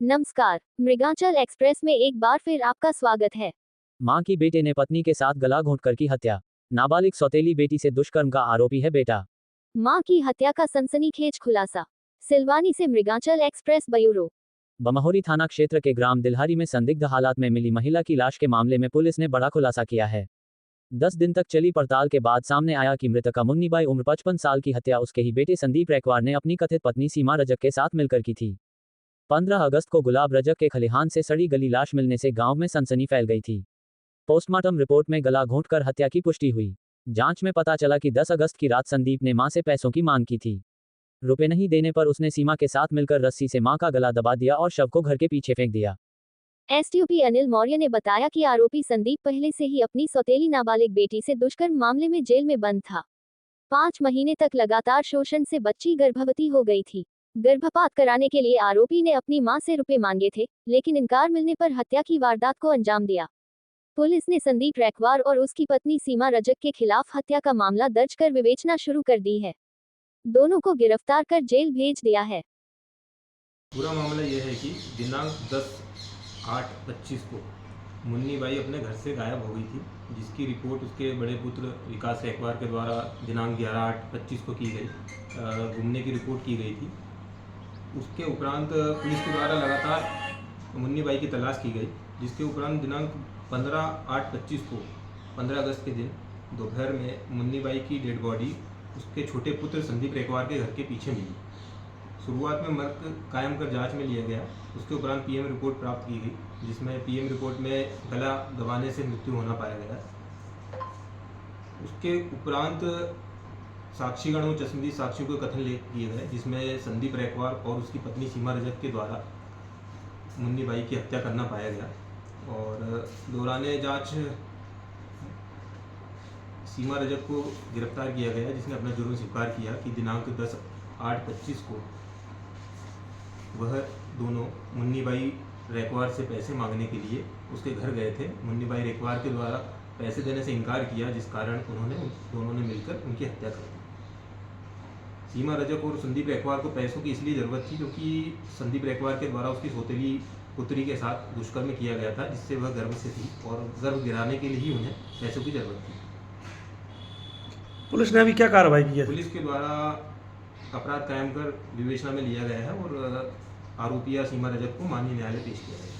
नमस्कार, मृगांचल एक्सप्रेस में एक बार फिर आपका स्वागत है। मां की बेटे ने पत्नी के साथ गला घोंटकर की हत्या। नाबालिग सौतेली बेटी से दुष्कर्म का आरोपी है बेटा। मां की हत्या का सनसनीखेज खुलासा। सिलवानी से मृगांचल एक्सप्रेस ब्यूरो। बमहोरी थाना क्षेत्र के ग्राम दिल्हारी में संदिग्ध हालात में मिली महिला की लाश के मामले में पुलिस ने बड़ा खुलासा किया है। 10 दिन तक चली पड़ताल के बाद सामने आया कि मृतका मुन्नीबाई उम्र 55 साल की हत्या उसके ही बेटे संदीप रैकवार ने अपनी कथित पत्नी सीमा रजक के साथ मिलकर की थी। 15 अगस्त को गुलाब रजक के खलिहान से सड़ी गली लाश मिलने से गांव में सनसनी फैल गई थी। पोस्टमार्टम रिपोर्ट में गला घोंटकर हत्या की पुष्टि हुई। जांच में पता चला कि 10 अगस्त की रात संदीप ने मां से पैसों की मांग की थी। रुपए नहीं देने पर उसने सीमा के साथ मिलकर रस्सी से मां का गला दबा दिया और शव को घर के पीछे फेंक दिया। एसटीओपी अनिल मौर्य ने बताया कि आरोपी संदीप पहले से ही अपनी सौतेली नाबालिग बेटी से दुष्कर्म मामले में जेल में बंद था। 5 महीने तक लगातार शोषण से बच्ची गर्भवती हो गई थी। गर्भपात कराने के लिए आरोपी ने अपनी मां से रुपए मांगे थे, लेकिन इनकार मिलने पर हत्या की वारदात को अंजाम दिया। पुलिस ने संदीप रैकवार और उसकी पत्नी सीमा रजक के खिलाफ हत्या का मामला दर्ज कर विवेचना शुरू कर दी है। दोनों को गिरफ्तार कर जेल भेज दिया है। पूरा मामला यह है कि दिनांक 10/8/25 को मुन्नी बाई अपने घर से गायब हो गई थी, जिसकी रिपोर्ट उसके बड़े पुत्र विकास रैकवार के द्वारा दिनांक 11/8/25 को की गई। घूमने की रिपोर्ट की गई थी। उसके उपरांत पुलिस के द्वारा लगातार मुन्नी बाई की तलाश की गई, जिसके उपरांत दिनांक 15/8/25 को 15 अगस्त के दिन दोपहर में मुन्नी बाई की डेड बॉडी उसके छोटे पुत्र संदीप रैकवार के घर के पीछे मिली। शुरुआत में मर्ग कायम कर जांच में लिया गया। उसके उपरांत पीएम रिपोर्ट प्राप्त की गई, जिसमें पीएम रिपोर्ट में गला दबाने से मृत्यु होना पाया गया। उसके उपरांत साक्षीगण और चश्मदीद साक्षियों के कथन किए गए, जिसमें संदीप रैकवार और उसकी पत्नी सीमा रजक के द्वारा मुन्नी बाई की हत्या करना पाया गया। और दौरान जांच सीमा रजक को गिरफ्तार किया गया, जिसने अपना जुर्म स्वीकार किया कि दिनांक 10/8/25 को वह दोनों मुन्नी बाई रैकवार से पैसे मांगने के लिए उसके घर गए थे। मुन्नी बाई रैकवार के द्वारा पैसे देने से इनकार किया, जिस कारण दोनों ने मिलकर उनकी हत्या कर दी। सीमा रजक और संदीप रैकवार को पैसों की इसलिए ज़रूरत थी क्योंकि संदीप रैकवार के द्वारा उसकी सौतेली पुत्री के साथ दुष्कर्म किया गया था, जिससे वह गर्भ से थी और गर्भ गिराने के लिए ही उन्हें पैसों की ज़रूरत थी। पुलिस ने अभी क्या कार्रवाई की है? पुलिस के द्वारा अपराध कायम कर विवेचना में लिया गया है और आरोपिया सीमा रजक को माननीय न्यायालय पेश किया गया है।